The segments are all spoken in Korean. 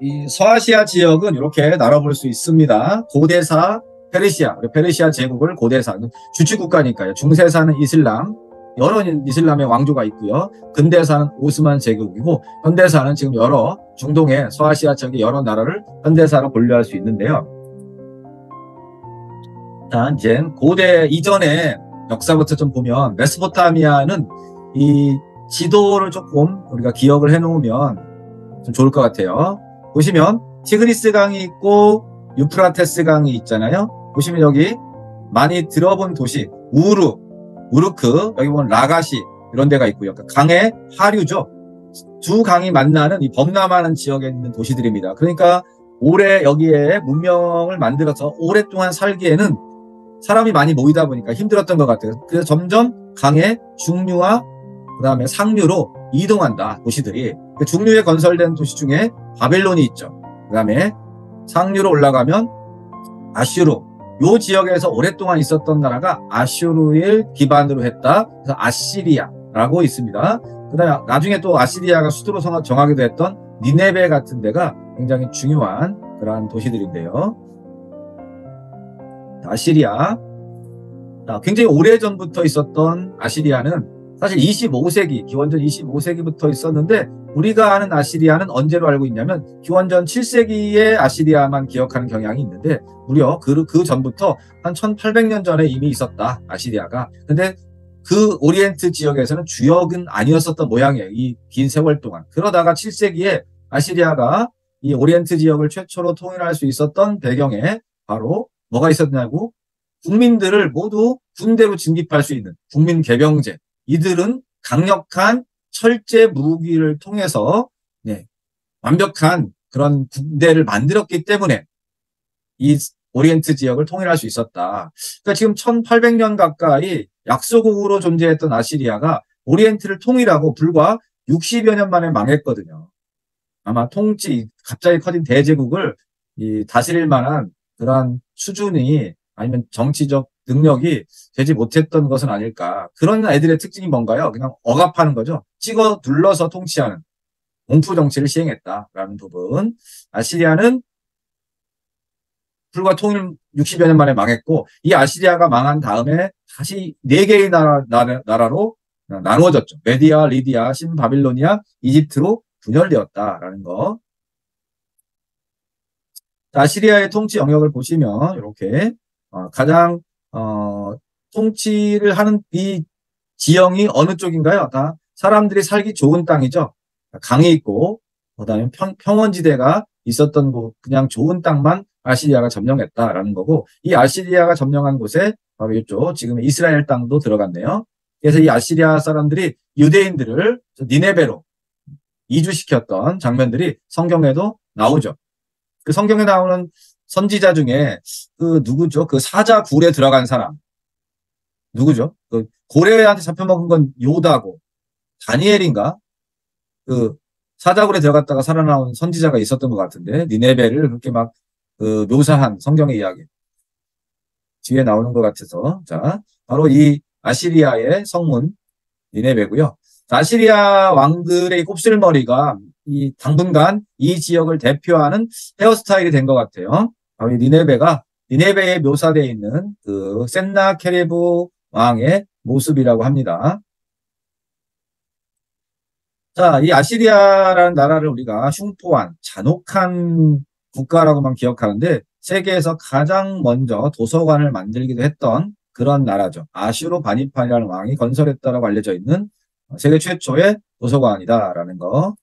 이 서아시아 지역은 이렇게 나눠볼 수 있습니다. 고대사 페르시아, 페르시아 제국을 고대사, 주축국가니까요. 중세사는 이슬람, 여러 이슬람의 왕조가 있고요. 근대사는 오스만 제국이고, 현대사는 지금 여러 중동의 서아시아 지역의 여러 나라를 현대사로 분류할 수 있는데요. 자, 이제 고대 이전의 역사부터 좀 보면 메소포타미아는 이 지도를 조금 우리가 기억을 해놓으면 좀 좋을 것 같아요. 보시면 티그리스 강이 있고 유프라테스 강이 있잖아요. 보시면 여기 많이 들어본 도시 우르크, 여기 보면 라가시 이런 데가 있고요. 강의 하류죠. 두 강이 만나는 이 범람하는 지역에 있는 도시들입니다. 그러니까 오래 여기에 문명을 만들어서 오랫동안 살기에는 사람이 많이 모이다 보니까 힘들었던 것 같아요. 그래서 점점 강의 중류와 그 다음에 상류로 이동한다, 도시들이. 그 중류에 건설된 도시 중에 바벨론이 있죠. 그 다음에 상류로 올라가면 아슈르. 요 지역에서 오랫동안 있었던 나라가 아슈르를 기반으로 했다. 그래서 아시리아라고 있습니다. 그 다음에 나중에 또 아시리아가 수도로 정하기도 했던 니네베 같은 데가 굉장히 중요한 그러한 도시들인데요. 아시리아. 굉장히 오래전부터 있었던 아시리아는 사실 25세기, 기원전 25세기부터 있었는데 우리가 아는 아시리아는 언제로 알고 있냐면 기원전 7세기의 아시리아만 기억하는 경향이 있는데 무려 그 전부터 한 1800년 전에 이미 있었다, 아시리아가. 근데 그 오리엔트 지역에서는 주역은 아니었었던 모양이에요, 이 긴 세월 동안. 그러다가 7세기에 아시리아가 이 오리엔트 지역을 최초로 통일할 수 있었던 배경에 바로 뭐가 있었냐고, 국민들을 모두 군대로 징집할 수 있는 국민 개병제. 이들은 강력한 철제 무기를 통해서 완벽한 그런 군대를 만들었기 때문에 이 오리엔트 지역을 통일할 수 있었다. 그러니까 지금 1800년 가까이 약소국으로 존재했던 아시리아가 오리엔트를 통일하고 불과 60여 년 만에 망했거든요. 아마 갑자기 커진 대제국을 다스릴 만한 그러한 수준이 아니면 정치적 능력이 되지 못했던 것은 아닐까. 그런 애들의 특징이 뭔가요? 그냥 억압하는 거죠. 찍어 눌러서 통치하는 옹프 정치를 시행했다라는 부분. 아시리아는 불과 통일 60여 년 만에 망했고, 이 아시리아가 망한 다음에 다시 4개의 나라로 나누어졌죠. 메디아, 리디아, 신바빌로니아, 이집트로 분열되었다라는 거. 아시리아의 통치 영역을 보시면 이렇게 가장 통치를 하는 이 지형이 어느 쪽인가요? 다 사람들이 살기 좋은 땅이죠. 강이 있고 그다음에 평원지대가 있었던 곳, 그냥 좋은 땅만 아시리아가 점령했다라는 거고, 이 아시리아가 점령한 곳에 바로 이쪽 지금 이스라엘 땅도 들어갔네요. 그래서 이 아시리아 사람들이 유대인들을 니네베로 이주시켰던 장면들이 성경에도 나오죠. 그 성경에 나오는 선지자 중에 그 누구죠? 그 사자 굴에 들어간 사람 누구죠? 그 고래한테 잡혀먹은 건 요다고, 다니엘인가? 그 사자굴에 들어갔다가 살아나온 선지자가 있었던 것 같은데, 니네베를 그렇게 막 묘사한 성경의 이야기 뒤에 나오는 것 같아서, 자, 바로 이 아시리아의 성문 니네베고요. 아시리아 왕들의 곱슬머리가 당분간 이 지역을 대표하는 헤어스타일이 된 것 같아요. 바로 이 니네베에 묘사되어 있는 그 센나케레브 왕의 모습이라고 합니다. 자, 이 아시리아라는 나라를 우리가 흉포한, 잔혹한 국가라고만 기억하는데 세계에서 가장 먼저 도서관을 만들기도 했던 그런 나라죠. 아슈르바니판이라는 왕이 건설했다라고 알려져 있는 세계 최초의 도서관이다라는 거.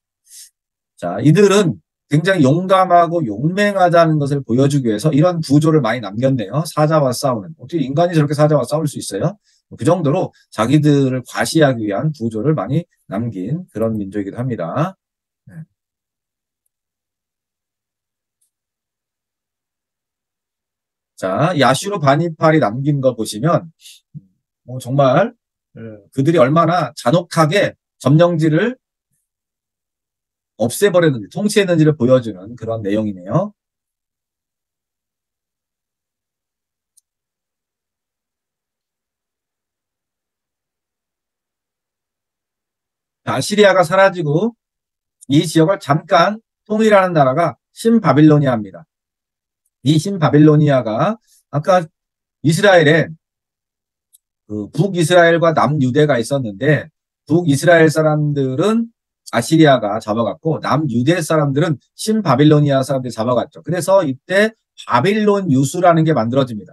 자, 이들은 굉장히 용감하고 용맹하다는 것을 보여주기 위해서 이런 구조를 많이 남겼네요. 사자와 싸우는. 어떻게 인간이 저렇게 사자와 싸울 수 있어요? 그 정도로 자기들을 과시하기 위한 구조를 많이 남긴 그런 민족이기도 합니다. 네. 자, 야슈르바니팔이 남긴 거 보시면 정말 그들이 얼마나 잔혹하게 점령지를 없애버렸는지, 통치했는지를 보여주는 그런 내용이네요. 아시리아가 사라지고 이 지역을 잠깐 통일하는 나라가 신바빌로니아입니다. 이 신바빌로니아가 아까 이스라엘에 그 북이스라엘과 남유대가 있었는데 북이스라엘 사람들은 아시리아가 잡아갔고 남유대 사람들은 신바빌로니아 사람들이 잡아갔죠. 그래서 이때 바빌론 유수라는 게 만들어집니다.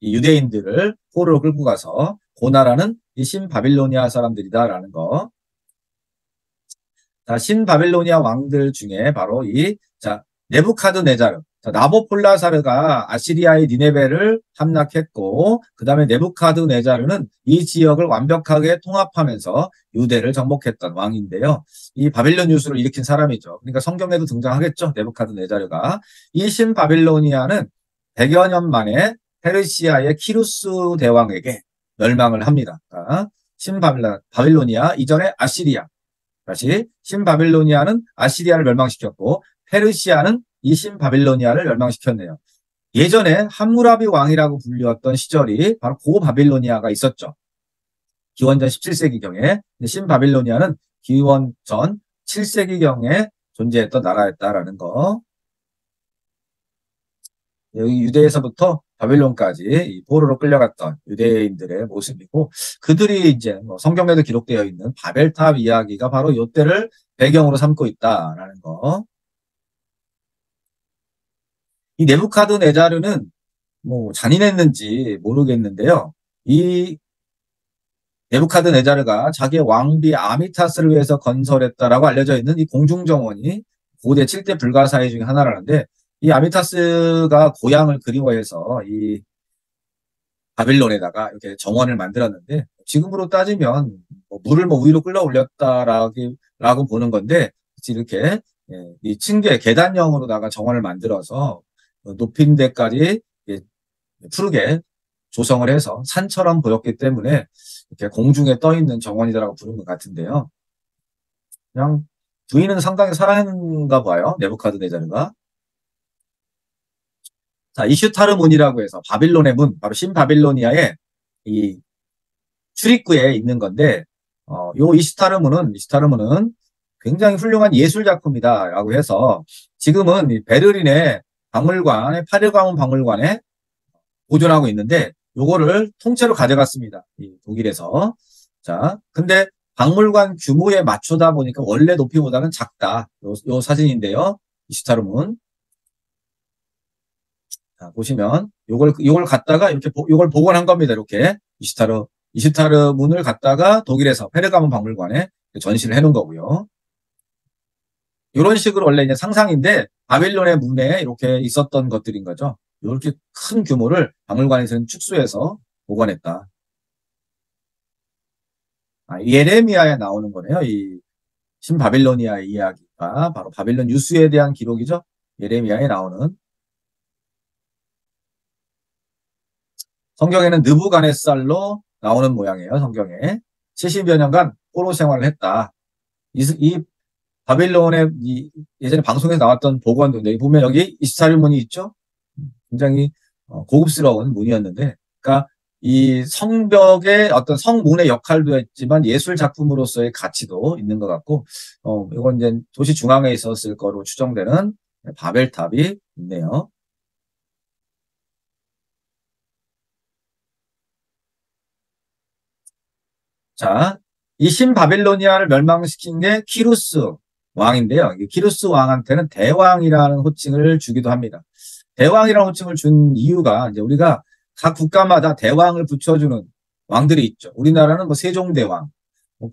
이 유대인들을 포로로 끌고 가서 그 나라는 이 신바빌로니아 사람들이다라는 거. 자, 신바빌로니아 왕들 중에 바로 네부카드네자르. 자, 나보폴라사르가 아시리아의 니네베를 함락했고, 그 다음에 네부카드네자르는 이 지역을 완벽하게 통합하면서 유대를 정복했던 왕인데요. 이 바빌론 유수를 일으킨 사람이죠. 그러니까 성경에도 등장하겠죠. 네부카드네자르가. 이 신바빌로니아는 100여 년 만에 페르시아의 키루스 대왕에게 멸망을 합니다. 신바빌로니아 이전에 아시리아. 다시 신바빌로니아는 아시리아를 멸망시켰고 페르시아는 이 신바빌로니아를 멸망시켰네요. 예전에 함무라비 왕이라고 불렸던 시절이 바로 고바빌로니아가 있었죠. 기원전 17세기경에. 신바빌로니아는 기원전 7세기경에 존재했던 나라였다라는 거. 여기 유대에서부터 바빌론까지 이 포로로 끌려갔던 유대인들의 모습이고 그들이 이제 뭐 성경에도 기록되어 있는 바벨탑 이야기가 바로 이때를 배경으로 삼고 있다라는 거. 이 네부카드네자르는 뭐 잔인했는지 모르겠는데요. 이 네부카드네자르가 자기의 왕비 아미타스를 위해서 건설했다라고 알려져 있는 이 공중정원이 고대 7대 불가사의 중에 하나라는데 이 아미타스가 고향을 그리워해서 이 바빌론에다가 이렇게 정원을 만들었는데 지금으로 따지면 뭐 물을 뭐 위로 끌어올렸다라고 보는 건데 이렇게 이 층계 계단형으로다가 정원을 만들어서 높인 데까지 푸르게 조성을 해서 산처럼 보였기 때문에 이렇게 공중에 떠 있는 정원이다라고 부른 것 같은데요. 그냥 부인은 상당히 사랑했는가 봐요. 네부카드네자르가. 자, 이슈타르 문이라고 해서 바빌론의 문, 바로 신바빌로니아의 이 출입구에 있는 건데, 요 이슈타르 문은 굉장히 훌륭한 예술 작품이다라고 해서 지금은 이 베를린의 박물관에 파르가문 박물관에 보존하고 있는데, 요거를 통째로 가져갔습니다. 이 독일에서. 자, 근데 박물관 규모에 맞추다 보니까 원래 높이보다는 작다. 요 사진인데요. 이슈타르 문. 자, 보시면 요걸 갖다가 이렇게 요걸 복원한 겁니다. 이렇게 이슈타르 문을 갖다가 독일에서 페르가몬 박물관에 전시를 해놓은 거고요. 이런 식으로 원래 이제 상상인데 바빌론의 문에 이렇게 있었던 것들인 거죠. 이렇게 큰 규모를 박물관에서는 축소해서 복원했다. 예레미야에 나오는 거네요. 이 신바빌로니아의 이야기가 바로 바빌론 유수에 대한 기록이죠. 예레미야에 나오는. 성경에는 느부갓네살로 나오는 모양이에요. 성경에 70여 년간 포로 생활을 했다. 이 바빌론의 예전에 방송에서 나왔던 복원도인데 보면 여기 이스타엘 문이 있죠. 굉장히 고급스러운 문이었는데, 그러니까 이 성벽의 어떤 성문의 역할도 했지만 예술 작품으로서의 가치도 있는 것 같고, 이건 이제 도시 중앙에 있었을 거로 추정되는 바벨탑이 있네요. 자, 이 신바빌로니아를 멸망시킨 게 키루스 왕인데요. 키루스 왕한테는 대왕이라는 호칭을 주기도 합니다. 대왕이라는 호칭을 준 이유가 이제 우리가 각 국가마다 대왕을 붙여주는 왕들이 있죠. 우리나라는 뭐 세종대왕,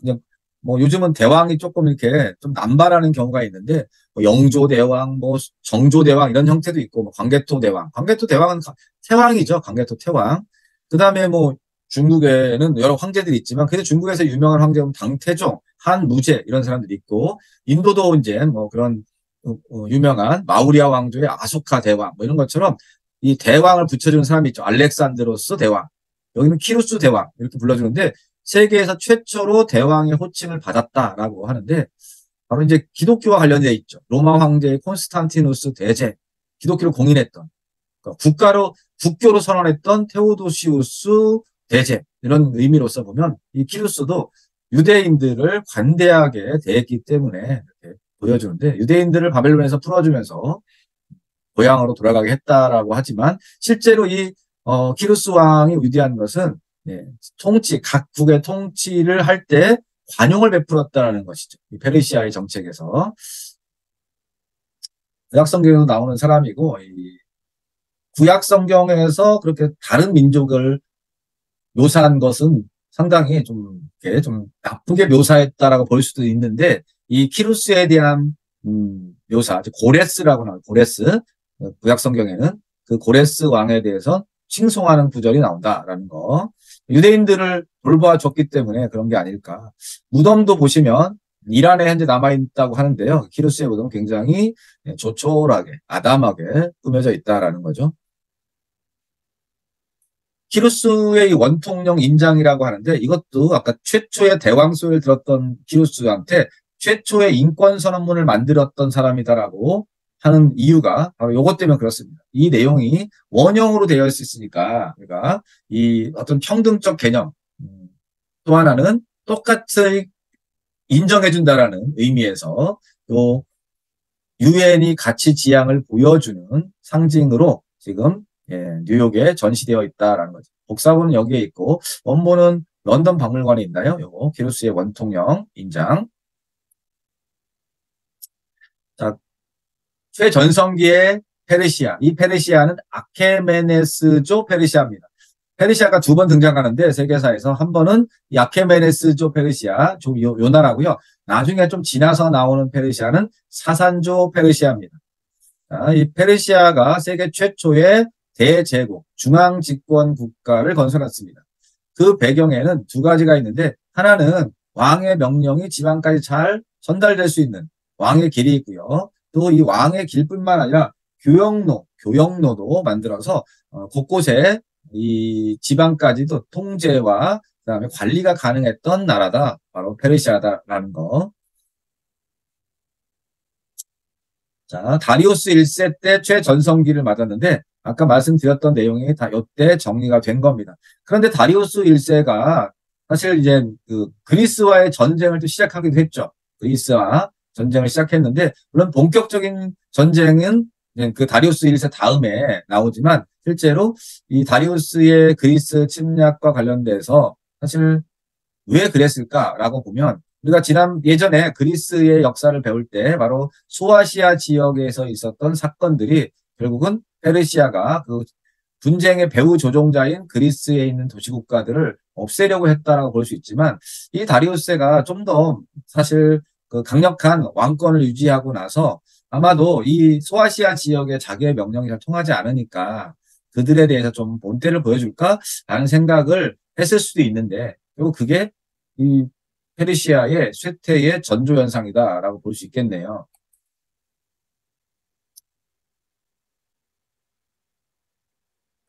그냥 뭐 요즘은 대왕이 조금 이렇게 좀 남발하는 경우가 있는데 뭐 영조대왕, 뭐 정조대왕 이런 형태도 있고 뭐 광개토대왕, 광개토대왕은 태왕이죠. 광개토태왕. 그다음에 뭐 중국에는 여러 황제들이 있지만 그래도 중국에서 유명한 황제는 당태종, 한무제 이런 사람들이 있고 인도도 이제 뭐 그런 유명한 마우리아 왕조의 아소카 대왕 뭐 이런 것처럼 이 대왕을 붙여주는 사람이 있죠. 알렉산드로스 대왕. 여기는 키루스 대왕 이렇게 불러주는데 세계에서 최초로 대왕의 호칭을 받았다라고 하는데 바로 이제 기독교와 관련되어 있죠. 로마 황제의 콘스탄티누스 대제, 기독교를 공인했던 그러니까 국교로 선언했던 테오도시우스 대제 이런 의미로서 보면 이 키루스도 유대인들을 관대하게 대했기 때문에 이렇게 보여주는데 유대인들을 바벨론에서 풀어주면서 고향으로 돌아가게 했다라고 하지만 실제로 이 키루스 왕이 위대한 것은 예, 각국의 통치를 할 때 관용을 베풀었다라는 것이죠. 이 페르시아의 정책에서. 구약성경에도 나오는 사람이고 이 구약성경에서 그렇게 다른 민족을 묘사한 것은 상당히 좀 나쁘게 묘사했다라고 볼 수도 있는데 이 키루스에 대한 묘사, 고레스라고 나와요. 고레스. 구약성경에는 그 고레스 왕에 대해서 칭송하는 구절이 나온다라는 거. 유대인들을 돌봐줬기 때문에 그런 게 아닐까. 무덤도 보시면 이란에 현재 남아있다고 하는데요. 키루스의 무덤은 굉장히 조촐하게, 아담하게 꾸며져 있다라는 거죠. 키루스의 원통령 인장이라고 하는데 이것도 아까 최초의 대왕소를 들었던 키루스한테 최초의 인권선언문을 만들었던 사람이다라고 하는 이유가 바로 이것 때문에 그렇습니다. 이 내용이 원형으로 되어 있으니까 그러니까 이 어떤 평등적 개념 또 하나는 똑같이 인정해준다라는 의미에서 또 유엔이 가치 지향을 보여주는 상징으로 지금 뉴욕에 전시되어 있다라는 거죠. 복사본은 여기에 있고 원본은 런던 박물관에 있나요? 요거 키루스의 원통령 인장. 자, 최전성기의 페르시아. 이 페르시아는 아케메네스조 페르시아입니다. 페르시아가 두 번 등장하는데 세계사에서 한 번은 이 아케메네스조 페르시아 요 나라고요. 나중에 좀 지나서 나오는 페르시아는 사산조 페르시아입니다. 자, 이 페르시아가 세계 최초의 대제국, 중앙집권 국가를 건설했습니다. 그 배경에는 두 가지가 있는데 하나는 왕의 명령이 지방까지 잘 전달될 수 있는 왕의 길이 있고요. 또 이 왕의 길뿐만 아니라 교역로도 만들어서 곳곳에 이 지방까지도 통제와 그다음에 관리가 가능했던 나라다. 바로 페르시아다라는 거. 자, 다리우스 1세 때 최전성기를 맞았는데 아까 말씀드렸던 내용이 다 이때 정리가 된 겁니다. 그런데 다리우스 1세가 사실 이제 그 그리스와의 전쟁을 또 시작하기도 했죠. 그리스와 전쟁을 시작했는데 물론 본격적인 전쟁은 그 다리우스 1세 다음에 나오지만 실제로 이 다리우스의 그리스 침략과 관련돼서 사실 왜 그랬을까라고 보면 우리가 예전에 그리스의 역사를 배울 때 바로 소아시아 지역에서 있었던 사건들이 결국은 페르시아가 그 분쟁의 배후 조종자인 그리스에 있는 도시국가들을 없애려고 했다라고 볼 수 있지만 이 다리우스가 좀 더 사실 그 강력한 왕권을 유지하고 나서 아마도 이 소아시아 지역의 자기의 명령이 잘 통하지 않으니까 그들에 대해서 좀 본때를 보여줄까라는 생각을 했을 수도 있는데 결국 그게 이 페르시아의 쇠퇴의 전조현상이다라고 볼 수 있겠네요.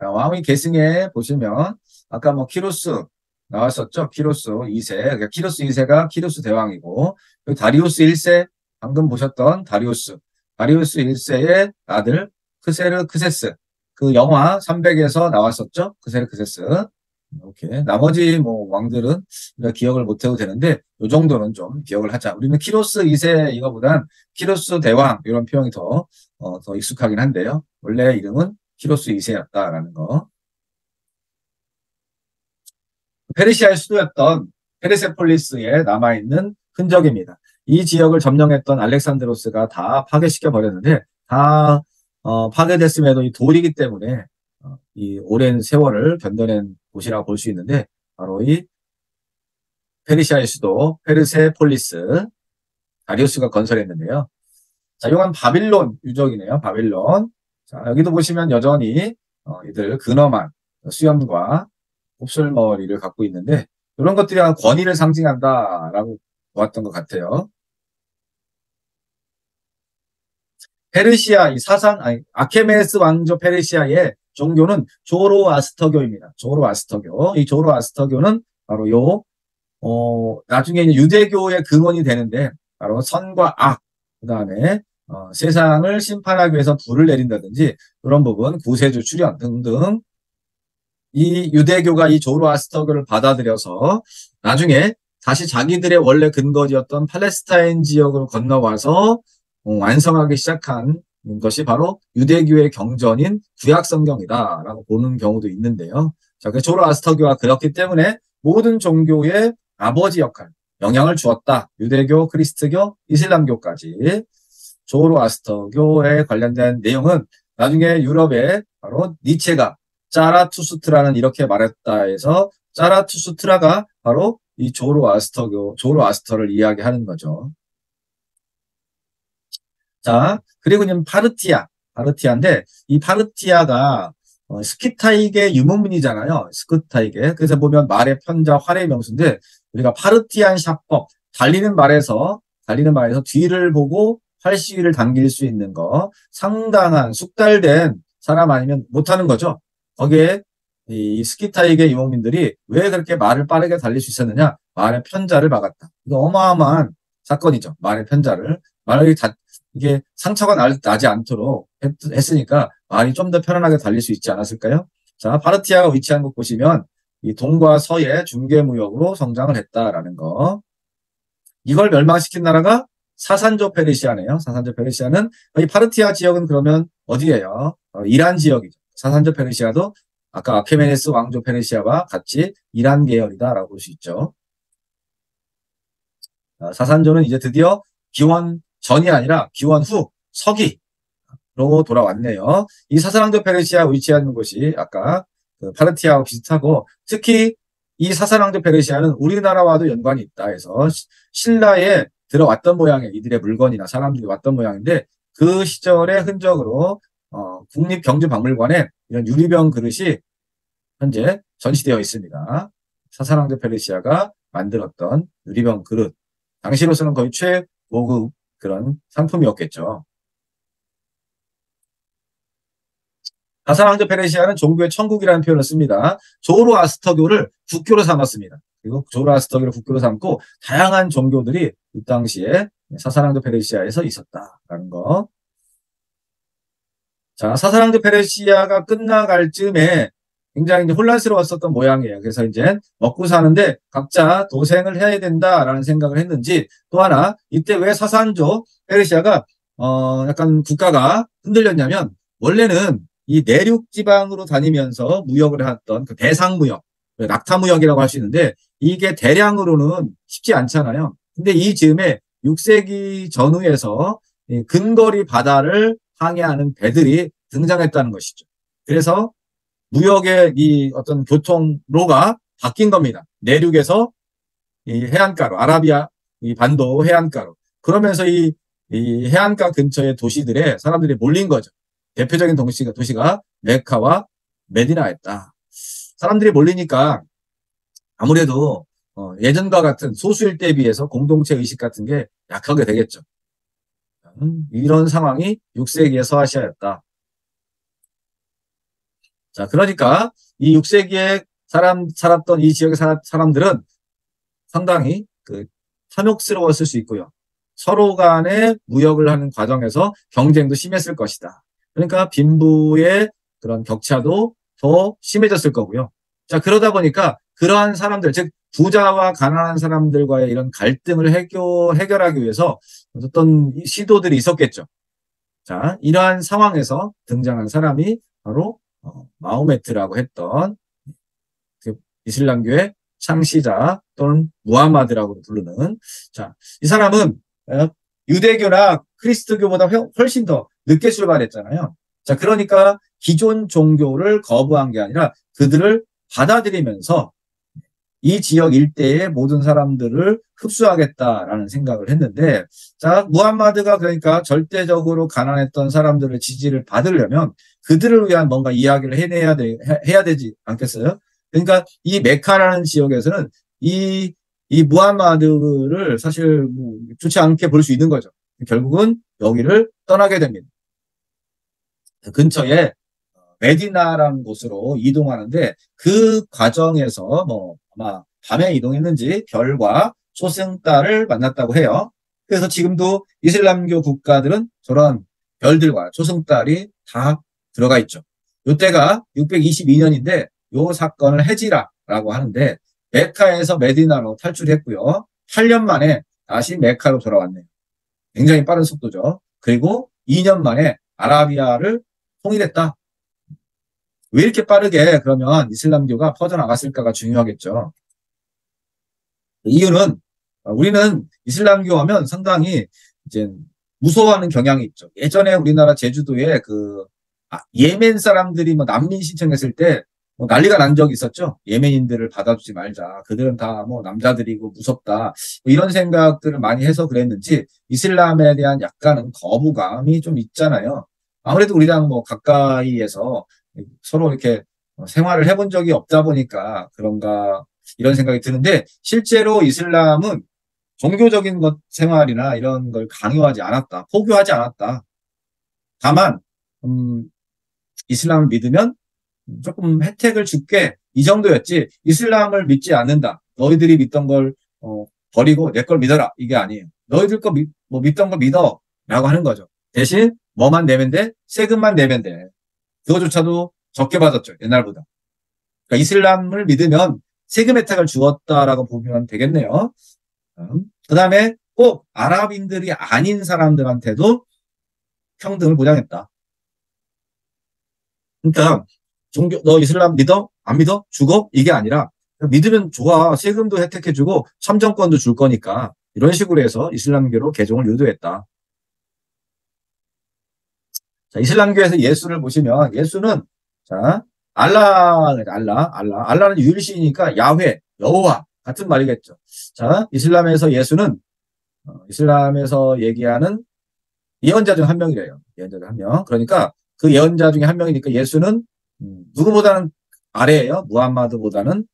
왕위 계승에 보시면 아까 뭐 키루스 나왔었죠. 키루스 2세. 그러니까 키루스 2세가 키루스 대왕이고 다리우스 1세 방금 보셨던 다리우스 1세의 아들 크세르크세스. 그 영화 300에서 나왔었죠. 크세르크세스. 이렇게 나머지 뭐 왕들은 우리가 기억을 못 해도 되는데 이 정도는 좀 기억을 하자. 우리는 키루스 2세 이거보단 키루스 대왕 이런 표현이 더 익숙하긴 한데요. 원래 이름은 키루스 2세였다라는 거. 페르시아의 수도였던 페르세폴리스에 남아있는 흔적입니다. 이 지역을 점령했던 알렉산드로스가 다 파괴시켜 버렸는데 다 파괴됐음에도 이 돌이기 때문에 이 오랜 세월을 견뎌낸 곳이라고 볼 수 있는데 바로 이 페르시아의 수도 페르세폴리스 다리우스가 건설했는데요. 자, 이건 바빌론 유적이네요. 바빌론. 자, 여기도 보시면 여전히 이들 근엄한 수염과 곱슬머리를 갖고 있는데 이런 것들이 권위를 상징한다라고 보았던 것 같아요. 페르시아 아케메네스 왕조 페르시아의 종교는 조로아스터교입니다. 조로아스터교. 이 조로아스터교는 바로 나중에 유대교의 근원이 되는데 바로 선과 악, 그다음에 세상을 심판하기 위해서 불을 내린다든지 그런 부분, 구세주 출현 등등 이 유대교가 이 조로아스터교를 받아들여서 나중에 다시 자기들의 원래 근거지였던 팔레스타인 지역으로 건너와서 완성하기 시작한 것이 바로 유대교의 경전인 구약성경이다라고 보는 경우도 있는데요. 자, 그 조로아스터교가 그렇기 때문에 모든 종교의 아버지 역할, 영향을 주었다. 유대교, 크리스트교, 이슬람교까지. 조로아스터교에 관련된 내용은 나중에 유럽에 바로 니체가 짜라투스트라는 이렇게 말했다 해서 짜라투스트라가 바로 이 조로아스터를 이야기하는 거죠. 자, 그리고 이제 파르티아인데 이 파르티아가 스키타익의 유목민이잖아요. 스키타익의. 그래서 보면 말의 편자, 활의 명수인데 우리가 파르티안 샤법, 달리는 말에서 뒤를 보고 활 시위를 당길 수 있는 거 상당한 숙달된 사람 아니면 못하는 거죠. 거기에 이 스키타익의 유목민들이 왜 그렇게 말을 빠르게 달릴 수 있었느냐? 말의 편자를 막았다. 이거 어마어마한 사건이죠. 말의 편자를. 말이 이게 상처가 나지 않도록 했으니까 말이 좀 더 편안하게 달릴 수 있지 않았을까요? 자, 파르티아가 위치한 곳 보시면 이 동과 서의 중개무역으로 성장을 했다라는 거. 이걸 멸망시킨 나라가 사산조 페르시아네요. 사산조 페르시아는 이 파르티아 지역은 그러면 어디예요? 이란 지역이죠. 사산조 페르시아도 아까 아케메네스 왕조 페르시아와 같이 이란 계열이다라고 볼 수 있죠. 사산조는 이제 드디어 기원 전이 아니라 기원 후 서기로 돌아왔네요. 이 사사랑조 페르시아 위치하는 곳이 아까 그 파르티아와 비슷하고 특히 이 사사랑조 페르시아는 우리나라와도 연관이 있다 해서 신라에 들어왔던 모양의 이들의 물건이나 사람들이 왔던 모양인데 그 시절의 흔적으로 국립경주박물관에 이런 유리병 그릇이 현재 전시되어 있습니다. 사사랑조 페르시아가 만들었던 유리병 그릇. 당시로서는 거의 최고급 그런 상품이었겠죠. 사사랑조 페르시아는 종교의 천국이라는 표현을 씁니다. 조로아스터교를 국교로 삼았습니다. 그리고 조로아스터교를 국교로 삼고 다양한 종교들이 이 당시에 사사랑조 페르시아에서 있었다라는 거. 자, 사사랑조 페르시아가 끝나갈 즈음에 굉장히 이제 혼란스러웠었던 모양이에요. 그래서 이제 먹고 사는데 각자 도생을 해야 된다라는 생각을 했는지 또 하나 이때 왜 사산조 페르시아가 약간 국가가 흔들렸냐면 원래는 이 내륙 지방으로 다니면서 무역을 했던 그 대상무역, 낙타무역이라고 할 수 있는데 이게 대량으로는 쉽지 않잖아요. 근데 이 즈음에 6세기 전후에서 근거리 바다를 항해하는 배들이 등장했다는 것이죠. 그래서 무역의 이 어떤 교통로가 바뀐 겁니다. 내륙에서 이 해안가로, 아라비아 이 반도 해안가로. 그러면서 이 해안가 근처의 도시들에 사람들이 몰린 거죠. 대표적인 도시가 메카와 메디나였다. 사람들이 몰리니까 아무래도 예전과 같은 소수일대에 비해서 공동체 의식 같은 게 약하게 되겠죠. 이런 상황이 6세기의 서아시아였다. 자, 그러니까 이 6세기에 살았던 이 지역의 사람들은 상당히 탐욕스러웠을 수 있고요. 서로 간에 무역을 하는 과정에서 경쟁도 심했을 것이다. 그러니까 빈부의 그런 격차도 더 심해졌을 거고요. 자, 그러다 보니까 그러한 사람들, 즉 부자와 가난한 사람들과의 이런 갈등을 해결하기 위해서 어떤 시도들이 있었겠죠. 자, 이러한 상황에서 등장한 사람이 바로 마호메트라고 했던 그 이슬람교의 창시자 또는 무하마드라고 부르는 자, 이 사람은 유대교나 크리스트교보다 훨씬 더 늦게 출발했잖아요. 자, 그러니까 기존 종교를 거부한 게 아니라 그들을 받아들이면서 이 지역 일대의 모든 사람들을 흡수하겠다라는 생각을 했는데, 자, 무함마드가 그러니까 절대적으로 가난했던 사람들의 지지를 받으려면 그들을 위한 뭔가 이야기를 해야 되지 않겠어요? 그러니까 이 메카라는 지역에서는 이 무함마드를 사실 좋지 않게 볼 수 있는 거죠. 결국은 여기를 떠나게 됩니다. 근처에 메디나라는 곳으로 이동하는데 그 과정에서 아마 밤에 이동했는지 별과 초승달을 만났다고 해요. 그래서 지금도 이슬람교 국가들은 저런 별들과 초승달이 다 들어가 있죠. 이때가 622년인데 이 사건을 헤지라라고 하는데 메카에서 메디나로 탈출했고요. 8년 만에 다시 메카로 돌아왔네요. 굉장히 빠른 속도죠. 그리고 2년 만에 아라비아를 통일했다. 왜 이렇게 빠르게 그러면 이슬람교가 퍼져나갔을까가 중요하겠죠. 이유는 우리는 이슬람교 하면 상당히 이제 무서워하는 경향이 있죠. 예전에 우리나라 제주도에 예멘 사람들이 뭐 난민 신청했을 때 뭐 난리가 난 적이 있었죠. 예멘인들을 받아주지 말자. 그들은 다 뭐 남자들이고 무섭다. 뭐 이런 생각들을 많이 해서 그랬는지 이슬람에 대한 약간은 거부감이 좀 있잖아요. 아무래도 우리랑 뭐 가까이에서 서로 이렇게 생활을 해본 적이 없다 보니까 그런가 이런 생각이 드는데 실제로 이슬람은 종교적인 생활이나 이런 걸 강요하지 않았다. 포교하지 않았다. 다만 이슬람을 믿으면 조금 혜택을 줄게 이 정도였지 이슬람을 믿지 않는다. 너희들이 믿던 걸 버리고 내 걸 믿어라. 이게 아니에요. 너희들 거 믿던 걸 믿어 라고 하는 거죠. 대신 뭐만 내면 돼? 세금만 내면 돼. 그거조차도 적게 받았죠. 옛날보다. 그러니까 이슬람을 믿으면 세금 혜택을 주었다라고 보면 되겠네요. 그 다음에 꼭 아랍인들이 아닌 사람들한테도 평등을 보장했다. 그러니까 너 이슬람 믿어? 안 믿어? 죽어? 이게 아니라 믿으면 좋아. 세금도 혜택해주고 참정권도 줄 거니까 이런 식으로 해서 이슬람교로 개종을 유도했다. 자, 이슬람교에서 예수를 보시면 예수는 자 알라는 유일신이니까 야훼, 여호와 같은 말이겠죠. 자, 이슬람에서 예수는 이슬람에서 얘기하는 예언자 중 한 명이래요. 예언자 중 한 명. 그러니까 그 예언자 중에 한 명이니까 예수는 누구보다는 아래예요. 무함마드보다는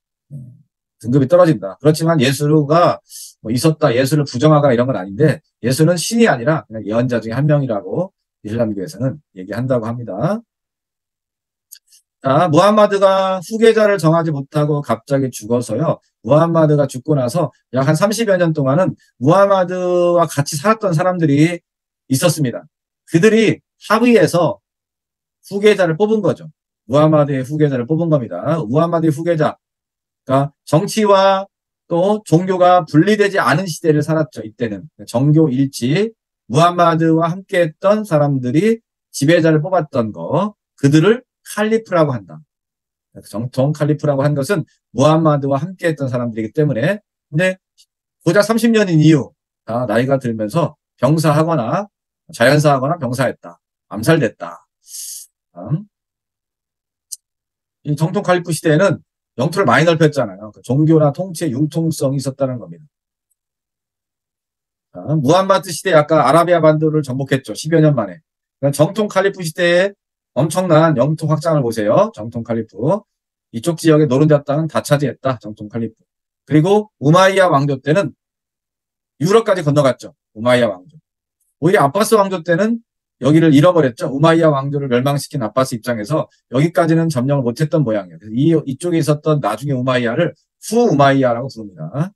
등급이 떨어진다. 그렇지만 예수가 뭐 있었다, 예수를 부정하거나 이런 건 아닌데 예수는 신이 아니라 그냥 예언자 중에 한 명이라고 이슬람교에서는 얘기한다고 합니다. 자, 무함마드가 후계자를 정하지 못하고 갑자기 죽어서요. 무함마드가 죽고 나서 약 한 30여 년 동안은 무함마드와 같이 살았던 사람들이 있었습니다. 그들이 합의해서 후계자를 뽑은 거죠. 무함마드의 후계자를 뽑은 겁니다. 무함마드의 후계자. 그러니까 정치와 또 종교가 분리되지 않은 시대를 살았죠. 이때는 정교 일치, 무함마드와 함께했던 사람들이 지배자를 뽑았던 거, 그들을 칼리프라고 한다. 정통 칼리프라고 한 것은 무함마드와 함께했던 사람들이기 때문에 근데 고작 30년인 이후 나이가 들면서 병사하거나 자연사하거나 병사했다. 암살됐다. 이 정통 칼리프 시대에는 영토를 많이 넓혔잖아요. 종교나 통치의 융통성이 있었다는 겁니다. 무함마드 시대 아까 아라비아 반도를 정복했죠. 10여 년 만에. 정통 칼리프 시대에 엄청난 영토 확장을 보세요. 정통 칼리프. 이쪽 지역의 노른자 땅은 다 차지했다. 정통 칼리프. 그리고 우마이야 왕조 때는 유럽까지 건너갔죠. 우마이야 왕조. 오히려 아바스 왕조 때는 여기를 잃어버렸죠. 우마이야 왕조를 멸망시킨 아바스 입장에서 여기까지는 점령을 못했던 모양이에요. 그래서 이쪽에 있었던 나중에 우마이야를 후우마이야라고 부릅니다.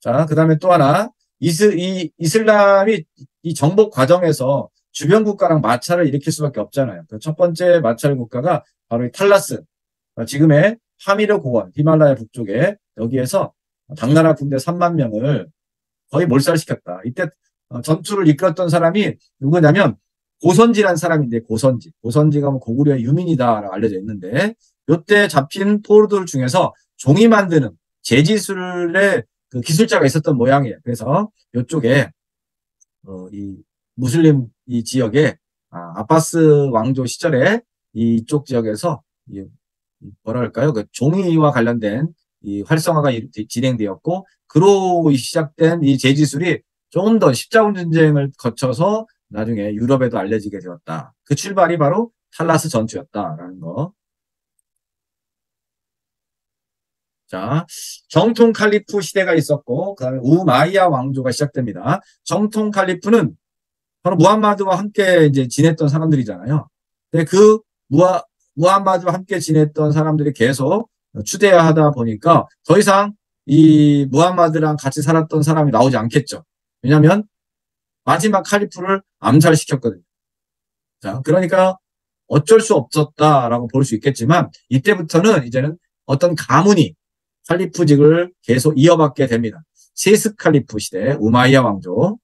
자, 그 다음에 또 하나 이슬람이 이 정복 과정에서 주변 국가랑 마찰을 일으킬 수밖에 없잖아요. 첫 번째 마찰 국가가 바로 이 탈라스, 지금의 하미르 고원, 히말라야 북쪽에 여기에서 당나라 군대 3만 명을 거의 몰살시켰다. 이때 전투를 이끌었던 사람이 누구냐면 고선지란 사람인데 고선지가 뭐 고구려의 유민이다라고 알려져 있는데 이때 잡힌 포로들 중에서 종이 만드는 재지술의 그 기술자가 있었던 모양이에요. 그래서 이쪽에 이 무슬림 이 지역에 아바스 왕조 시절에 이쪽 지역에서 뭐라 할까요? 그 종이와 관련된 이 활성화가 진행되었고 그로 시작된 이 재지술이 조금 더 십자군 전쟁을 거쳐서 나중에 유럽에도 알려지게 되었다. 그 출발이 바로 탈라스 전투였다라는 거. 자, 정통 칼리프 시대가 있었고 그다음에 우마이야 왕조가 시작됩니다. 정통 칼리프는 바로 무함마드와 함께 이제 지냈던 사람들이잖아요. 근데 그 무함마드와 함께 지냈던 사람들이 계속 추대하다 보니까 더 이상 이 무함마드랑 같이 살았던 사람이 나오지 않겠죠. 왜냐하면 마지막 칼리프를 암살시켰거든요. 자, 그러니까 어쩔 수 없었다라고 볼 수 있겠지만 이때부터는 이제는 어떤 가문이 칼리프직을 계속 이어받게 됩니다. 세스 칼리프 시대, 우마이야 왕조.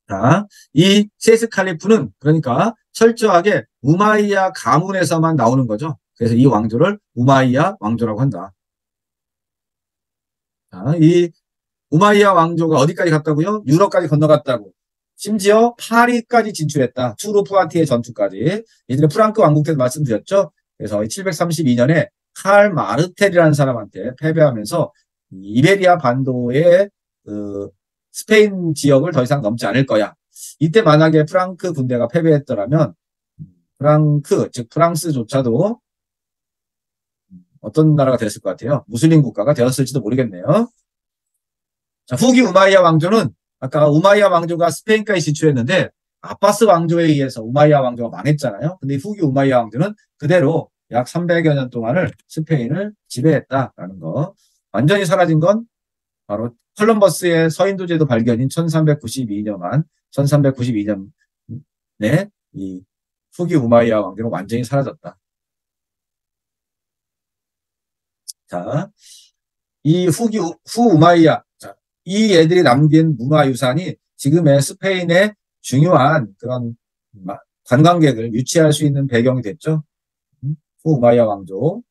자, 이 세스 칼리프는 그러니까 철저하게 우마이야 가문에서만 나오는 거죠. 그래서 이 왕조를 우마이야 왕조라고 한다. 자, 이 우마이야 왕조가 어디까지 갔다고요? 유럽까지 건너갔다고. 심지어 파리까지 진출했다. 투르푸아티의 전투까지. 예전에 프랑크 왕국 때도 말씀드렸죠. 그래서 732년에 칼 마르텔이라는 사람한테 패배하면서 이베리아 반도의 그 스페인 지역을 더 이상 넘지 않을 거야. 이때 만약에 프랑크 군대가 패배했더라면 프랑크, 즉 프랑스조차도 어떤 나라가 됐을 것 같아요? 무슬림 국가가 되었을지도 모르겠네요. 자, 후기 우마이야 왕조는 아까 우마이야 왕조가 스페인까지 진출했는데 아바스 왕조에 의해서 우마이야 왕조가 망했잖아요. 근데 후기 우마이야 왕조는 그대로 약 300여 년 동안을 스페인을 지배했다라는 거. 완전히 사라진 건 바로 콜럼버스의 서인도제도 발견인 1392년에 이 후기 우마이야 왕조는 완전히 사라졌다. 자, 이 후 우마이야, 자, 이 애들이 남긴 문화유산이 지금의 스페인의 중요한 그런 관광객을 유치할 수 있는 배경이 됐죠. 후 우마이야 왕조.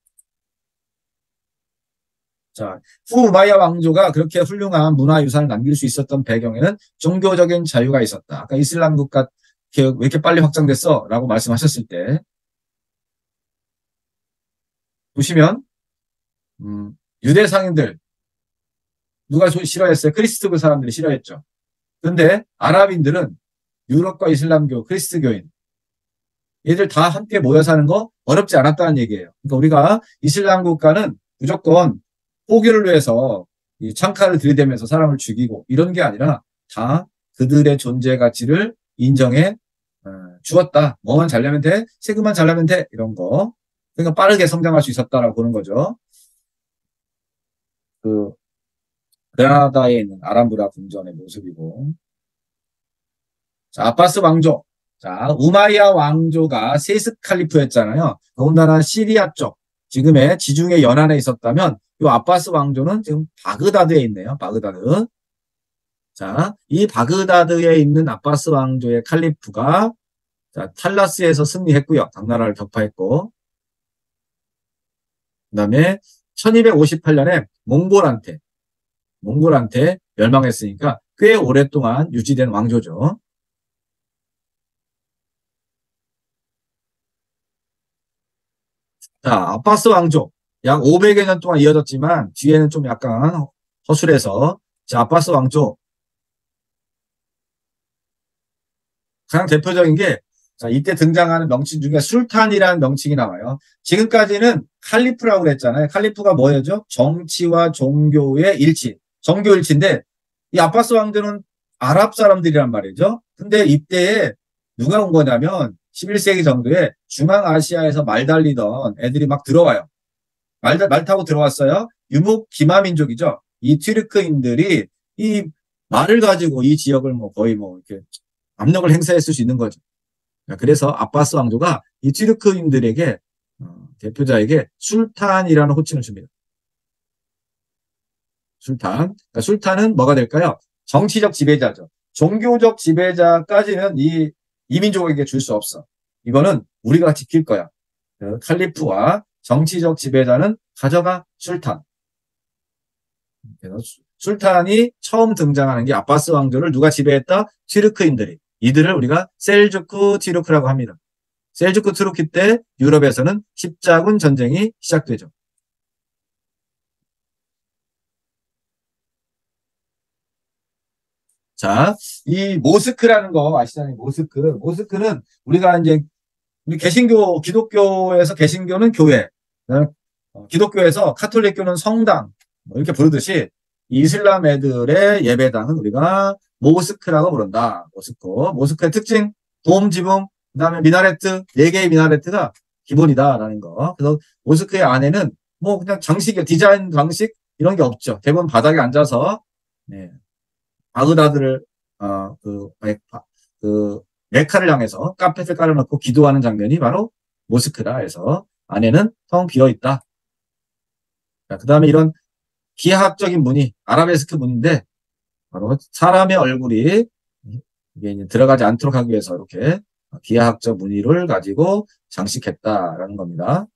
자, 후 우마이야 왕조가 그렇게 훌륭한 문화유산을 남길 수 있었던 배경에는 종교적인 자유가 있었다. 아까 이슬람 국가 왜 이렇게 빨리 확장됐어? 라고 말씀하셨을 때 보시면 유대 상인들 누가 싫어했어요? 그리스도교 사람들이 싫어했죠. 그런데 아랍인들은 유럽과 이슬람교, 그리스도교인 얘들 다 함께 모여 사는 거 어렵지 않았다는 얘기예요. 그러니까 우리가 이슬람 국가는 무조건 포교를 위해서 이 창칼을 들이대면서 사람을 죽이고 이런 게 아니라 다 그들의 존재 가치를 인정해 주었다. 뭐만 잘하면 돼? 세금만 잘하면 돼? 이런 거. 그러니까 빠르게 성장할 수 있었다라고 보는 거죠. 그 그라나다에 있는 아람브라 궁전의 모습이고. 자, 아바스 왕조. 자, 우마이야 왕조가 세스 칼리프였잖아요. 더군다나 시리아 쪽, 지금의 지중해 연안에 있었다면 이 아바스 왕조는 지금 바그다드에 있네요. 바그다드. 자, 이 바그다드에 있는 아바스 왕조의 칼리프가 자, 탈라스에서 승리했고요. 당나라를 격파했고. 그 다음에 1258년에 몽골한테 멸망했으니까 꽤 오랫동안 유지된 왕조죠. 자, 아바스 왕조. 약 500여 년 동안 이어졌지만 뒤에는 좀 약간 허술해서 자, 아바스 왕조. 가장 대표적인 게 자, 이때 등장하는 명칭 중에 술탄이라는 명칭이 나와요. 지금까지는 칼리프라고 그랬잖아요. 칼리프가 뭐였죠? 정치와 종교의 일치. 정교 일치인데 이 아바스 왕조는 아랍 사람들이란 말이죠. 근데 이때에 누가 온 거냐면 11세기 정도에 중앙아시아에서 말 달리던 애들이 막 들어와요. 말 타고 들어왔어요. 유목 기마 민족이죠. 이 튀르크인들이 이 말을 가지고 이 지역을 뭐 거의 뭐 이렇게 압력을 행사했을 수 있는 거죠. 그래서 아바스 왕조가 이 튀르크인들에게 대표자에게 술탄이라는 호칭을 줍니다. 술탄. 그러니까 술탄은 뭐가 될까요? 정치적 지배자죠. 종교적 지배자까지는 이 이민족에게 줄 수 없어. 이거는 우리가 지킬 거야. 칼리프와 정치적 지배자는 가져가 술탄. 그래서 술탄이 처음 등장하는 게 아바스 왕조를 누가 지배했다? 튀르크인들이. 이들을 우리가 셀주크 튀르크라고 합니다. 셀주크 튀르크 때 유럽에서는 십자군 전쟁이 시작되죠. 자, 이 모스크라는 거 아시잖아요. 모스크. 모스크는 우리가 이제 우리 개신교, 기독교에서 개신교는 교회, 기독교에서 카톨릭교는 성당 뭐 이렇게 부르듯이 이슬람 애들의 예배당은 우리가 모스크라고 부른다. 모스크의 특징, 돔 지붕, 그다음에 미나레트, 4개의 미나레트가 기본이다라는 거. 그래서 모스크의 안에는 뭐 그냥 장식, 디자인 방식 이런 게 없죠. 대부분 바닥에 앉아서 네. 바그다드를 그 메카를 향해서 카펫을 깔아놓고 기도하는 장면이 바로 모스크다 해서 안에는 텅 비어 있다. 그 다음에 이런 기하학적인 무늬, 아라베스크 무늬인데 바로 사람의 얼굴이 이게 이제 들어가지 않도록 하기 위해서 이렇게 기하학적 무늬를 가지고 장식했다라는 겁니다.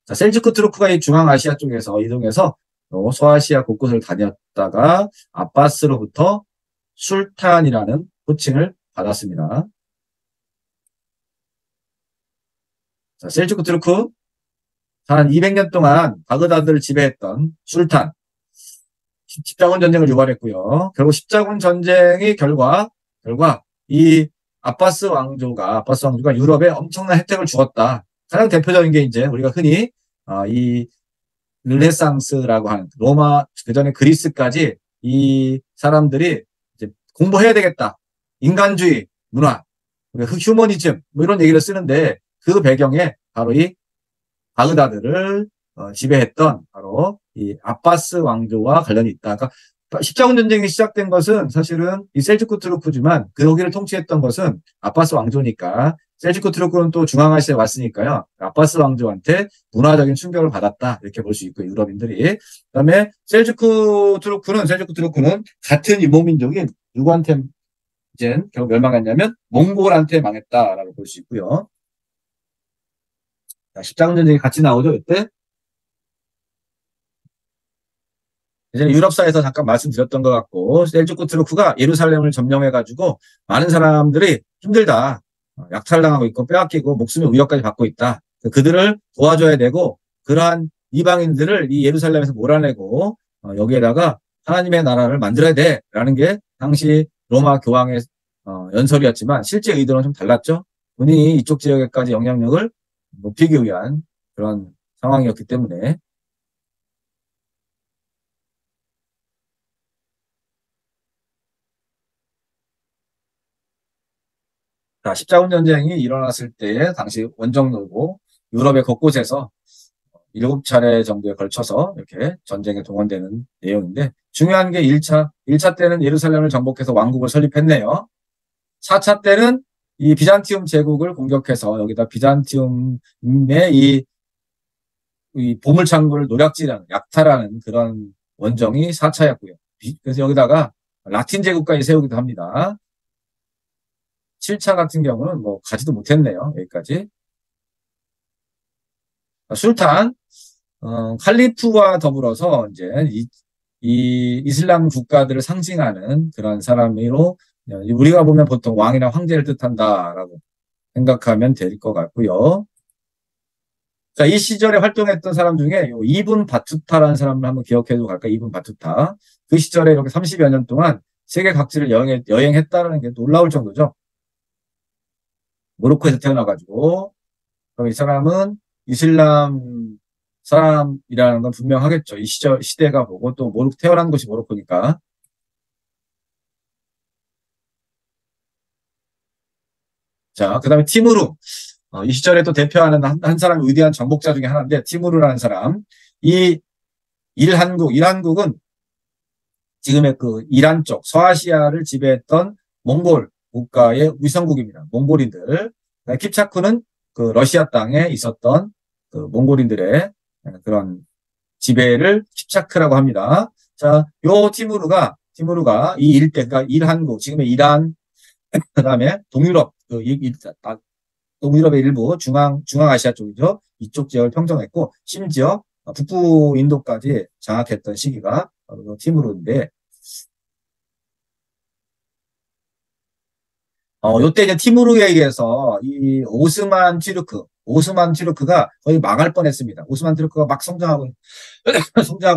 자, 셀주크 투르크가 이 중앙아시아 쪽에서 이동해서 소아시아 곳곳을 다녔다가 아바스로부터 술탄이라는 호칭을 받았습니다. 자, 셀주크 투르크 한 200년 동안 바그다드를 지배했던 술탄 십자군 전쟁을 유발했고요. 결국 십자군 전쟁의 결과 이 아바스 왕조가 유럽에 엄청난 혜택을 주었다. 가장 대표적인 게 이제 우리가 흔히 이 르네상스라고 하는 로마 그전에 그리스까지 이 사람들이 이제 공부해야 되겠다. 인간주의 문화, 휴머니즘 뭐 이런 얘기를 쓰는데 그 배경에 바로 이 바그다드를 지배했던 바로 이 아바스 왕조와 관련이 있다. 그러니까 십자군 전쟁이 시작된 것은 사실은 이 셀주크 투르크지만 거기를 통치했던 것은 아바스 왕조니까 셀주크 투르크는 또 중앙아시아에 왔으니까요. 아바스 왕조한테 문화적인 충격을 받았다. 이렇게 볼 수 있고 유럽인들이. 그다음에 셀주크 투르크는 같은 이모민족인 누구한테 이제 결국 멸망했냐면 몽골한테 망했다라고 볼 수 있고요. 자, 십자군 전쟁이 같이 나오죠, 이때. 예전에 유럽사에서 잠깐 말씀드렸던 것 같고 셀주크 투르크가 예루살렘을 점령해가지고 많은 사람들이 힘들다. 약탈당하고 있고 빼앗기고 목숨의 위협까지 받고 있다. 그들을 도와줘야 되고 그러한 이방인들을 이 예루살렘에서 몰아내고 여기에다가 하나님의 나라를 만들어야 돼라는 게 당시 로마 교황의 연설이었지만 실제 의도는 좀 달랐죠. 본인이 이쪽 지역에까지 영향력을 높이기 위한 그런 상황이었기 때문에 자, 십자군 전쟁이 일어났을 때 당시 원정노고 유럽의 곳곳에서 7차례 정도에 걸쳐서 이렇게 전쟁에 동원되는 내용인데 중요한 게 1차 때는 예루살렘을 정복해서 왕국을 설립했네요. 4차 때는 이 비잔티움 제국을 공격해서 여기다 비잔티움의 이 보물창고를 노략질하는 약탈하는 그런 원정이 4차였고요. 그래서 여기다가 라틴 제국까지 세우기도 합니다. 7차 같은 경우는 뭐 가지도 못했네요. 여기까지. 술탄 칼리프와 더불어서 이제 이 이슬람 국가들을 상징하는 그런 사람으로 우리가 보면 보통 왕이나 황제를 뜻한다라고 생각하면 될 것 같고요. 자, 이 시절에 활동했던 사람 중에 이븐 바투타라는 사람을 한번 기억해도 갈까요? 이븐 바투타. 그 시절에 이렇게 30여 년 동안 세계 각지를 여행했다는 게 놀라울 정도죠. 모로코에서 태어나가지고 그럼 이 사람은 이슬람 사람이라는 건 분명하겠죠. 이 시대가 보고 또 태어난 곳이 모로코니까. 자, 그 다음에 티무르. 이 시절에 또 대표하는 한 사람이 위대한 정복자 중에 하나인데 티무르라는 사람. 이 이란국은 지금의 그 이란 쪽 서아시아를 지배했던 몽골 국가의 위성국입니다. 몽골인들. 킵차크는 그 러시아 땅에 있었던 그 몽골인들의 그런 지배를 킵차크라고 합니다. 자, 요 티무르가 이 일대, 그러니까 일한국, 지금의 이란, 그 다음에 동유럽, 동유럽의 일부 중앙아시아 쪽이죠. 이쪽 지역을 평정했고, 심지어 북부 인도까지 장악했던 시기가 바로 티무르인데, 요때 이제 티무르에 의해서 이 오스만 튀르크가 거의 망할 뻔했습니다. 오스만 튀르크가 막 성장하고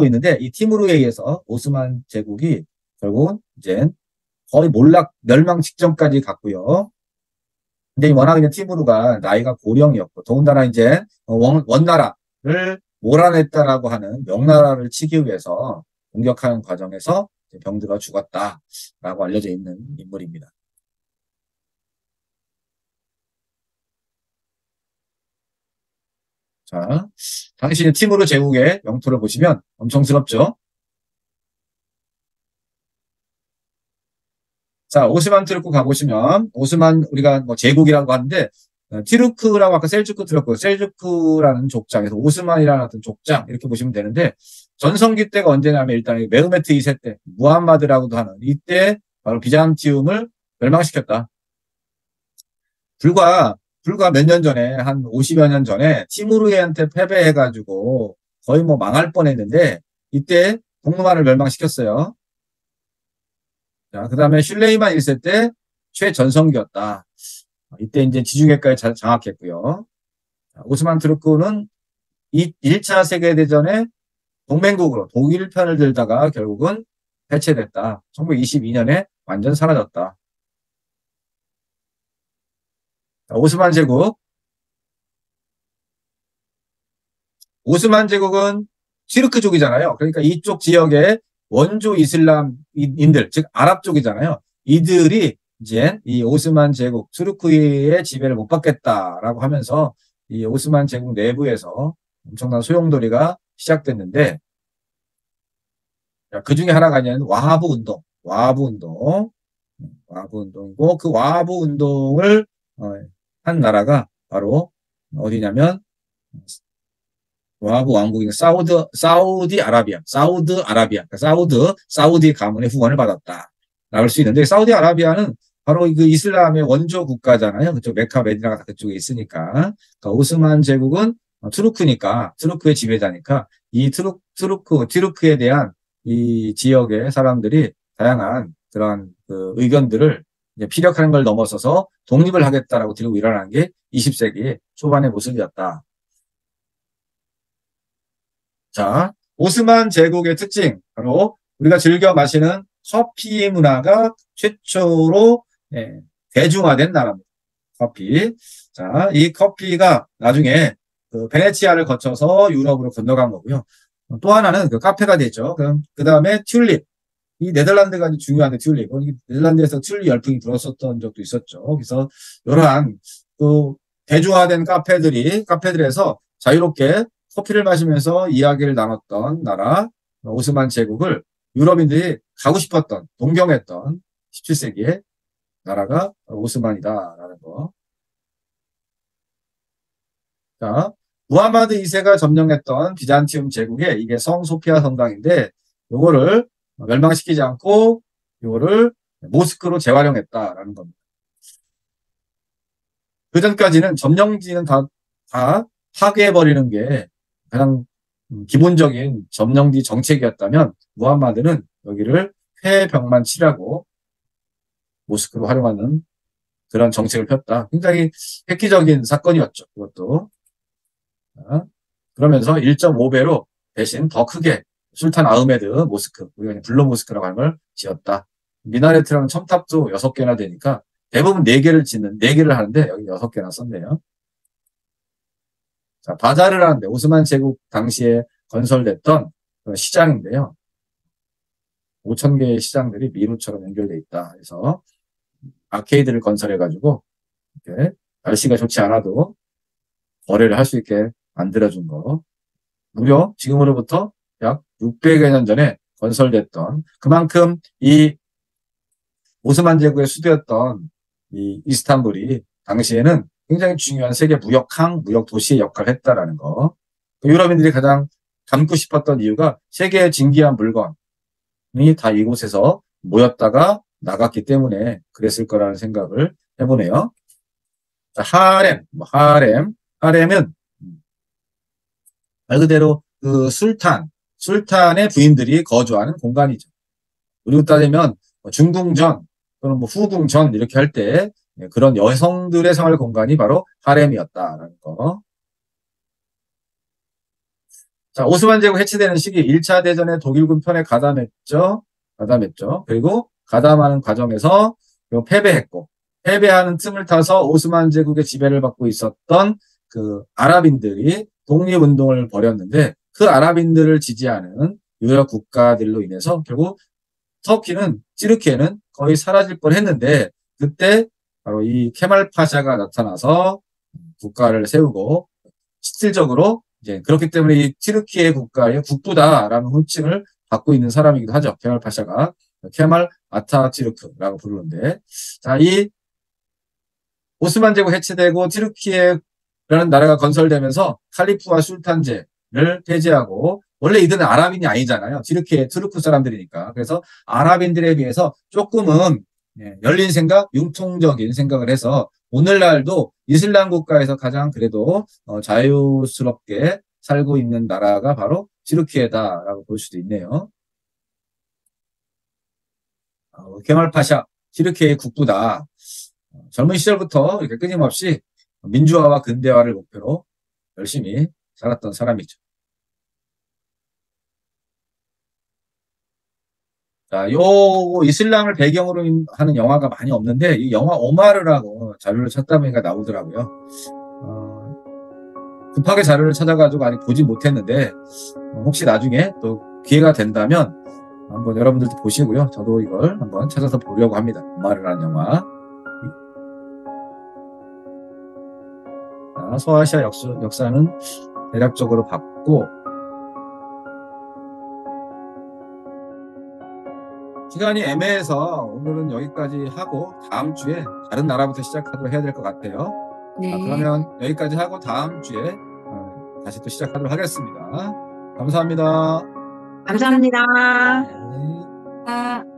있는데 이 티무르에 의해서 오스만 제국이 결국은 이제 거의 멸망 직전까지 갔고요. 근데 워낙 이제 티무르가 나이가 고령이었고 더군다나 이제 원나라를 몰아냈다라고 하는 명나라를 치기 위해서 공격하는 과정에서 병들어 죽었다라고 알려져 있는 인물입니다. 자, 당시 티무르 제국의 영토를 보시면 엄청스럽죠. 자, 오스만 트루크 가보시면 오스만 우리가 뭐 제국이라고 하는데 티르크라고 아까 셀주크 들었고 셀주크라는 족장에서 오스만이라는 어떤 족장 이렇게 보시면 되는데 전성기 때가 언제냐면 일단 메흐메트 2세 때, 무함마드라고도 하는 이때 바로 비잔티움을 멸망시켰다. 불과 몇 년 전에, 한 50여 년 전에 티무르한테 패배해가지고 거의 뭐 망할 뻔했는데 이때 동로만을 멸망시켰어요. 자, 그 다음에 슐레이만 1세 때 최전성기였다. 이때 이제 지중해까지 장악했고요. 오스만 투르크는 1차 세계대전에 동맹국으로 독일 편을 들다가 결국은 해체됐다. 1922년에 완전 사라졌다. 오스만 제국. 오스만 제국은 튀르크족이잖아요. 그러니까 이쪽 지역의 원조 이슬람인들, 즉 아랍 쪽이잖아요. 이들이 이제 이 오스만 제국, 투르크의 지배를 못 받겠다라고 하면서 이 오스만 제국 내부에서 엄청난 소용돌이가 시작됐는데, 그 중에 하나가 있는 와하브 운동, 와하브 운동이고, 그 와하브 운동을 한 나라가 바로 어디냐면 와하브 왕국인 사우디 아라비아, 그러니까 사우디 가문의 후원을 받았다. 라고 할 수 있는데, 사우디 아라비아는 바로 그 이슬람의 원조 국가잖아요. 그쪽 메카 메디나가 다 그쪽에 있으니까. 그러니까 오스만 제국은 투르크니까, 투르크의 지배자니까, 이 투르크에 대한 이 지역의 사람들이 다양한 그런 그 의견들을 이제 피력하는 걸 넘어서서 독립을 하겠다라고 들고 일어나는 게 20세기 초반의 모습이었다. 자, 오스만 제국의 특징, 바로 우리가 즐겨 마시는 커피 문화가 최초로 대중화된 나라입니다. 커피. 자, 이 커피가 나중에 그 베네치아를 거쳐서 유럽으로 건너간 거고요. 또 하나는 그 카페가 됐죠. 그 다음에 튤립. 이 네덜란드가 아주 중요한데 튤립. 네덜란드에서 튤립 열풍이 불었었던 적도 있었죠. 그래서 이러한 그 대중화된 카페들에서 자유롭게 커피를 마시면서 이야기를 나눴던 나라, 오스만 제국을 유럽인들이 가고 싶었던, 동경했던 17세기의 나라가 오스만이다라는 거. 자, 무하마드 2세가 점령했던 비잔티움 제국의 이게 성 소피아 성당인데, 요거를 멸망시키지 않고 요거를 모스크로 재활용했다라는 겁니다. 그 전까지는 점령지는 다 파괴해버리는 게 가장 기본적인 점령지 정책이었다면, 무함마드는 여기를 폐병만 치라고 모스크로 활용하는 그런 정책을 폈다. 굉장히 획기적인 사건이었죠. 그것도. 그러면서 1.5배로 대신 더 크게 술탄 아흐메드 모스크, 우리가 블루 모스크라고 하는 걸 지었다. 미나레트랑 첨탑도 6개나 되니까 대부분 4개를 하는데 여기 6개나 썼네요. 자, 바자르를 하는데 오스만 제국 당시에 건설됐던 시장인데요. 5,000개의 시장들이 미루처럼 연결돼 있다. 그래서 아케이드를 건설해가지고 이렇게 날씨가 좋지 않아도 거래를 할 수 있게 만들어준 거. 무려 지금으로부터 약 600여 년 전에 건설됐던, 그만큼 이 오스만 제국의 수도였던 이 이스탄불이 당시에는 굉장히 중요한 세계 무역 도시의 역할을 했다라는 거. 유럽인들이 가장 담고 싶었던 이유가 세계의 진귀한 물건이 다 이곳에서 모였다가 나갔기 때문에 그랬을 거라는 생각을 해보네요. 자, 하렘은 말 그대로 그 술탄의 부인들이 거주하는 공간이죠. 그리고 따지면 중궁전 또는 뭐 후궁전 이렇게 할 때 그런 여성들의 생활 공간이 바로 하렘이었다라는 거. 자, 오스만 제국 해체되는 시기 1차 대전에 독일군 편에 가담했죠. 그리고 가담하는 과정에서 패배했고, 패배하는 틈을 타서 오스만 제국의 지배를 받고 있었던 그 아랍인들이 독립운동을 벌였는데, 그 아랍인들을 지지하는 유럽 국가들로 인해서 결국 튀르키예는 거의 사라질 뻔했는데, 그때 바로 이 케말 파샤가 나타나서 국가를 세우고, 실질적으로 이제 그렇기 때문에 이 튀르키예 국가의 국부다라는 호칭을 받고 있는 사람이기도 하죠. 케말 파샤가 케말 아타튀르크라고 부르는데, 자, 이 오스만 제국 해체되고 튀르키예라는 나라가 건설되면서 칼리프와 술탄제를 폐지하고 원래 이들은 아랍인이 아니잖아요. 투르크 사람들이니까. 그래서 아랍인들에 비해서 조금은 열린 생각, 융통적인 생각을 해서 오늘날도 이슬람 국가에서 가장 그래도 자유스럽게 살고 있는 나라가 바로 튀르키예다라고 볼 수도 있네요. 케말 파샤, 튀르키예의 국부다. 젊은 시절부터 이렇게 끊임없이 민주화와 근대화를 목표로 열심히 살았던 사람이죠. 자, 요 이슬람을 배경으로 하는 영화가 많이 없는데 이 영화 오마르라고 자료를 찾다 보니까 나오더라고요. 급하게 자료를 찾아가지고 아직 보지 못했는데 혹시 나중에 또 기회가 된다면 한번 여러분들도 보시고요. 저도 이걸 한번 찾아서 보려고 합니다. 오마르라는 영화. 자, 소아시아 역사는 대략적으로 봤고 시간이 애매해서 오늘은 여기까지 하고 다음 주에 다른 나라부터 시작하도록 해야 될 것 같아요. 네. 그러면 여기까지 하고 다음 주에 다시 또 시작하도록 하겠습니다. 감사합니다. 감사합니다. 네. 아.